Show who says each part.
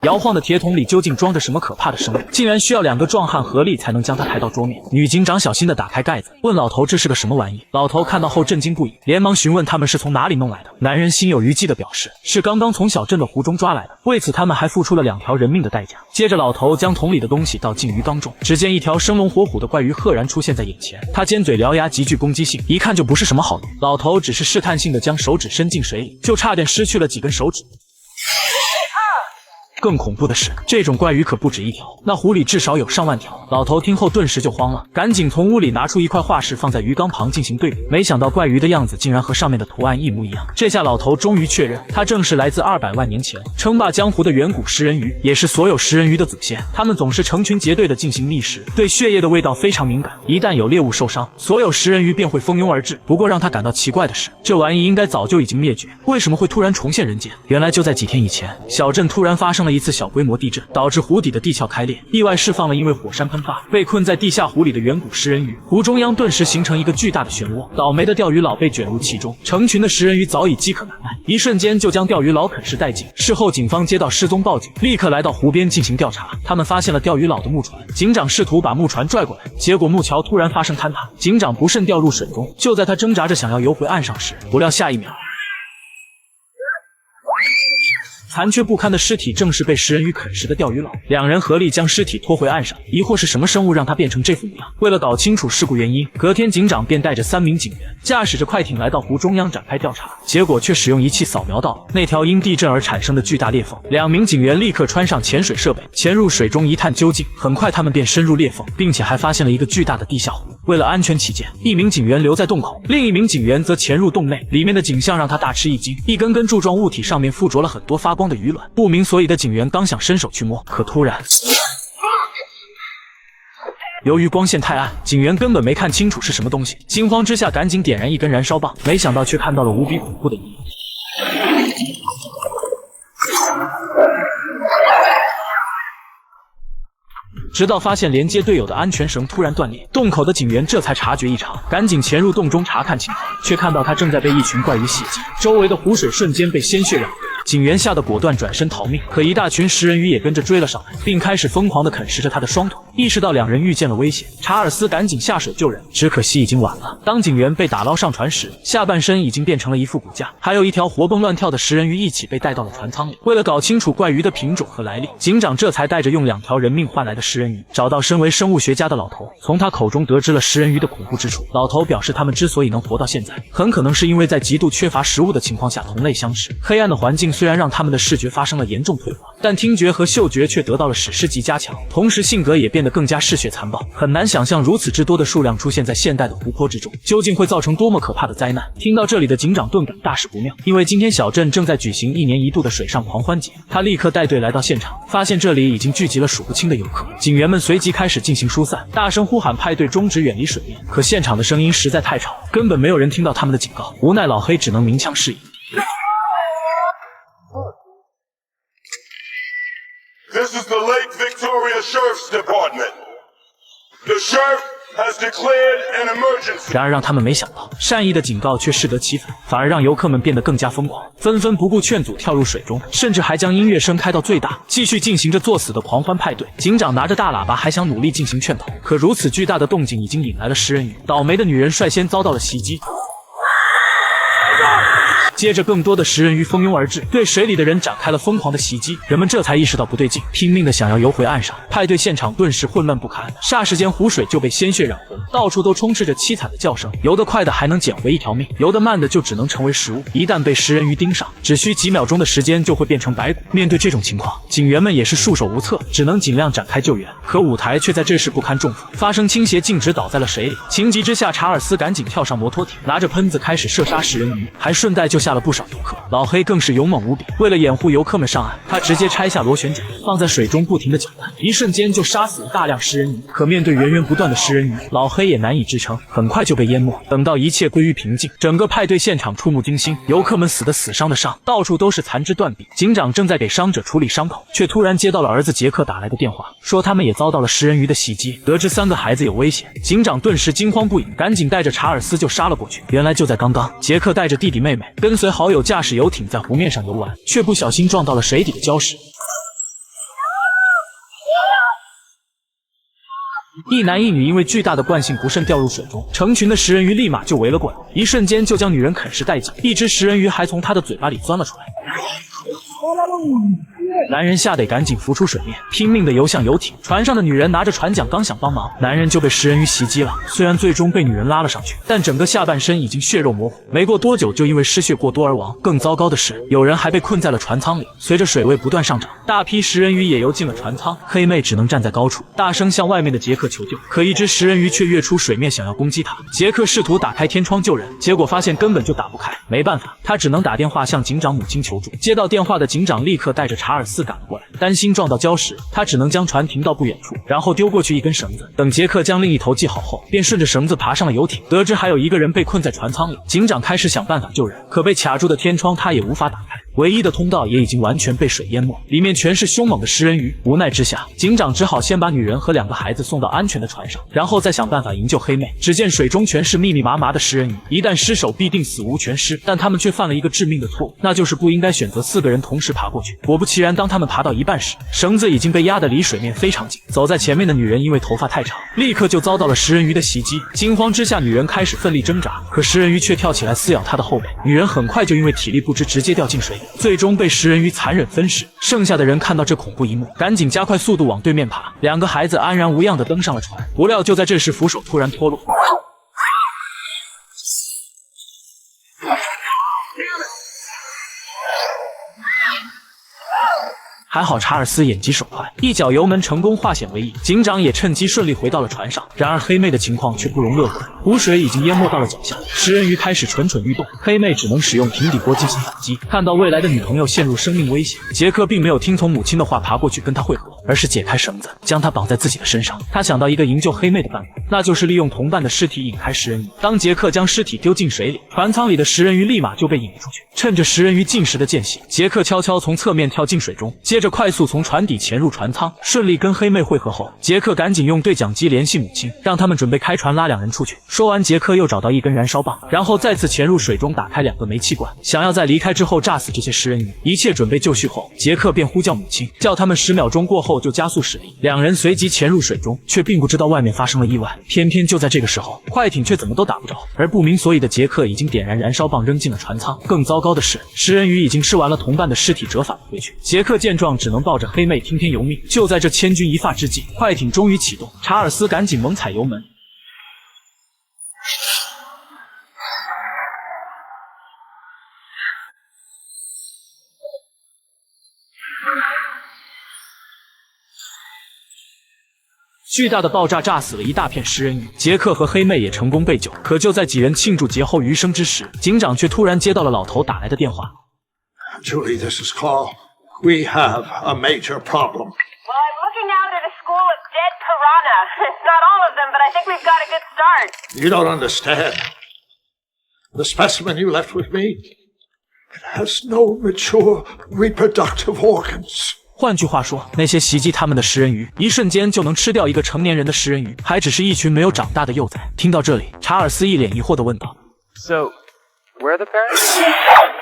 Speaker 1: 摇晃的铁桶里究竟装着什么可怕的生物？竟然需要2个壮汉合力才能将它抬到桌面。女警长小心地打开盖子，问老头这是个什么玩意。老头看到后震惊不已，连忙询问他们是从哪里弄来的。男人心有余悸地表示，是刚刚从小镇的湖中抓来的，为此他们还付出了2条人命的代价。接着老头将桶里的东西倒进鱼缸中，只见一条生龙活虎的怪鱼赫然出现在眼前，它尖嘴獠牙，极具攻击性，一看就不是什么好鱼。老头只是试探性地将手指伸进水里，就差点失去了几根手指。更恐怖的是，这种怪鱼可不止1条，那湖里至少有上万条。老头听后顿时就慌了，赶紧从屋里拿出一块画室放在鱼缸旁进行对比。没想到怪鱼的样子竟然和上面的图案一模一样。这下老头终于确认，它正是来自200万年前称霸江湖的远古食人鱼，也是所有食人鱼的祖先。它们总是成群结队的进行觅食，对血液的味道非常敏感，一旦有猎物受伤，所有食人鱼便会蜂拥而至。不过让他感到奇怪的是，这玩意应该早就已经灭绝，为什么会突然重现人间？原来就在几天以前，小镇突然发生了一次小规模地震，导致湖底的地壳开裂，意外释放了因为火山喷发被困在地下湖里的远古食人鱼。湖中央顿时形成一个巨大的漩涡，倒霉的钓鱼佬被卷入其中，成群的食人鱼早已饥渴难耐，一瞬间就将钓鱼佬啃食殆尽。事后警方接到失踪报警，立刻来到湖边进行调查。他们发现了钓鱼佬的木船，警长试图把木船拽过来，结果木桥突然发生坍塌，警长不慎掉入水中。就在他挣扎着想要游回岸上时，不料下一秒，残缺不堪的尸体正是被食人鱼啃食的钓鱼佬。2人合力将尸体拖回岸上，疑惑是什么生物让它变成这副模样。为了搞清楚事故原因，隔天警长便带着3名警员驾驶着快艇来到湖中央展开调查，结果却使用仪器扫描到了那条因地震而产生的巨大裂缝。2名警员立刻穿上潜水设备，潜入水中一探究竟。很快他们便深入裂缝，并且还发现了一个巨大的地下湖。为了安全起见，1名警员留在洞口，另1名警员则潜入洞内。里面的景象让他大吃一惊，一根根柱状物体上面附着了很多发光的鱼卵。不明所以的警员刚想伸手去摸，可突然由于光线太暗，警员根本没看清楚是什么东西，惊慌之下赶紧点燃一根燃烧棒，没想到却看到了无比恐怖的一幕。直到发现连接队友的安全绳突然断裂，洞口的警员这才察觉异常，赶紧潜入洞中查看情况，却看到他正在被一群怪鱼袭击，周围的湖水瞬间被鲜血染红。警员吓得果断转身逃命，可一大群食人鱼也跟着追了上来，并开始疯狂地啃食着他的双腿。意识到2人遇见了危险，查尔斯赶紧下水救人，只可惜已经晚了。当警员被打捞上船时，下半身已经变成了一副骨架，还有一条活蹦乱跳的食人鱼一起被带到了船舱里。为了搞清楚怪鱼的品种和来历，警长这才带着用2条人命换来的食人鱼，找到身为生物学家的老头，从他口中得知了食人鱼的恐怖之处。老头表示，他们之所以能活到现在，很可能是因为在极度缺乏食物的情况下同类相食。黑暗的环境虽然让他们的视觉发生了严重退化，但听觉和嗅觉却得到了史诗级加强，同时性格也变得更加嗜血残暴。很难想象如此之多的数量出现在现代的湖泊之中，究竟会造成多么可怕的灾难。听到这里的警长顿感大事不妙，因为今天小镇正在举行1年1度的水上狂欢节，他立刻带队来到现场，发现这里已经聚集了数不清的游客。警员们随即开始进行疏散，大声呼喊派对终止，远离水面。可现场的声音实在太吵，根本没有人听到他们的警告。无奈老黑只能鸣枪示意。
Speaker 2: This is the Lake Victoria Sheriff's Department. The sheriff has declared an emergency.
Speaker 1: 然而让他们没想到，善意的警告却适得其反，反而让游客们变得更加疯狂，纷纷不顾劝阻跳入水中，甚至还将音乐声开到最大，继续进行着作死的狂欢派对。警长拿着大喇叭还想努力进行劝导，可如此巨大的动静已经引来了食人鱼，倒霉的女人率先遭到了袭击。接着更多的食人鱼蜂拥而至，对水里的人展开了疯狂的袭击，人们这才意识到不对劲，拼命的想要游回岸上。派对现场顿时混乱不堪，霎时间湖水就被鲜血染红，到处都充斥着凄惨的叫声。游得快的还能捡回1条命，游得慢的就只能成为食物，一旦被食人鱼盯上，只需几秒钟的时间就会变成白骨。面对这种情况，警员们也是束手无策，只能尽量展开救援。可舞台却在这时不堪重负，发生倾斜，径直倒在了水里。情急之下，查尔斯赶紧跳上摩托艇，拿着喷子开始射杀食人鱼，还顺带救下了不少游客。老黑更是勇猛无比，为了掩护游客们上岸，他直接拆下螺旋桨放在水中不停地搅拌，一瞬间就杀死了大量食人鱼。可面对源源不断的食人鱼，老黑也难以支撑，很快就被淹没。等到一切归于平静，整个派对现场触目惊心，游客们死的死，伤的伤，到处都是残肢断臂。警长正在给伤者处理伤口，却突然接到了儿子杰克打来的电话，说他们也遭到了食人鱼的袭击。得知3个孩子有危险，警长顿时惊慌不已，赶紧带着查尔斯就杀了过去。原来就在刚刚，杰克带着弟弟妹妹跟随好友驾驶游艇在湖面上游玩，却不小心撞到了水底的礁石。一男一女因为巨大的惯性不慎掉入水中，成群的食人鱼立马就围了过来，一瞬间就将女人啃食殆尽，一只食人鱼还从她的嘴巴里钻了出来。男人吓得赶紧浮出水面，拼命地游向游艇。船上的女人拿着船桨刚想帮忙，男人就被食人鱼袭击了。虽然最终被女人拉了上去，但整个下半身已经血肉模糊，没过多久就因为失血过多而亡。更糟糕的是，有人还被困在了船舱里。随着水位不断上涨，大批食人鱼也游进了船舱。黑妹只能站在高处，大声向外面的杰克求救。可一只食人鱼却跃出水面，想要攻击他。杰克试图打开天窗救人，结果发现根本就打不开。没办法，他只能打电话向警长母亲求助。接到电话的警长立刻带着查尔斯赶了过来，担心撞到礁石，他只能将船停到不远处，然后丢过去一根绳子。等杰克将另一头系好后，便顺着绳子爬上了游艇。得知还有一个人被困在船舱里，警长开始想办法救人，可被卡住的天窗他也无法打开，唯一的通道也已经完全被水淹没，里面全是凶猛的食人鱼。无奈之下，警长只好先把女人和2个孩子送到安全的船上，然后再想办法营救黑妹。只见水中全是密密麻麻的食人鱼，一旦失手必定死无全尸。但他们却犯了一个致命的错误，那就是不应该选择4个人同时爬过去。果不其然，当他们爬到一半时，绳子已经被压得离水面非常近。走在前面的女人因为头发太长，立刻就遭到了食人鱼的袭击。惊慌之下，女人开始奋力挣扎，可食人鱼却跳起来撕咬她的后背。女人很快就因为体力不支直接掉进水里，最终被食人鱼残忍分尸。剩下的人看到这恐怖一幕，赶紧加快速度往对面爬。2个孩子安然无恙地登上了船。不料就在这时，扶手突然脱落。还好查尔斯眼疾手快，一脚油门成功化险为夷，警长也趁机顺利回到了船上。然而黑妹的情况却不容乐观，湖水已经淹没到了脚下，食人鱼开始蠢蠢欲动，黑妹只能使用平底锅进行反击。看到未来的女朋友陷入生命危险，杰克并没有听从母亲的话爬过去跟她会合，而是解开绳子将她绑在自己的身上。他想到一个营救黑妹的办法，那就是利用同伴的尸体引开食人鱼。当杰克将尸体丢进水里，船舱里的食人鱼立马就被引出去。趁着食人鱼进食的间隙，杰克悄悄从侧面跳进水中，接着快速从船底潜入船舱。顺利跟黑妹会合后，杰克赶紧用对讲机联系母亲，让他们准备开船拉2人出去。说完，杰克又找到一根燃烧棒，然后再次潜入水中，打开2个煤气罐，想要在离开之后炸死这些食人鱼。一切准备就绪后，杰克便呼叫母亲，叫他们10秒钟过后就加速驶离。2人随即潜入水中，却并不知道外面发生了意外。偏偏就在这个时候，快艇却怎么都打不着，而不明所以的杰克已经点燃燃烧棒扔进了船舱。更糟糕的是，食人鱼已经吃完了同伴的尸体，折返了回去。杰克见状，只能抱着黑妹听天由命。就在这千钧一发之际，快艇终于启动，查尔斯赶紧猛踩油门。巨大的爆炸炸死了一大片食人鱼，杰克和黑妹也成功被救。可就在几人庆祝劫后余生之时，警长却突然接到了老头打来的电话。
Speaker 3: Julie, this is Carl. We have a major problem.
Speaker 4: Well, I'm looking out at a school of dead piranha. Not all of them, but I think we've got a good start.
Speaker 3: You don't understand. The specimen you left with me, it has no mature reproductive organs.
Speaker 1: 换句话说，那些袭击他们的食人鱼，一瞬间就能吃掉一个成年人的食人鱼，还只是一群没有长大的幼崽。听到这里，查尔斯一脸疑惑地问道
Speaker 5: ：“So, where are the parents?”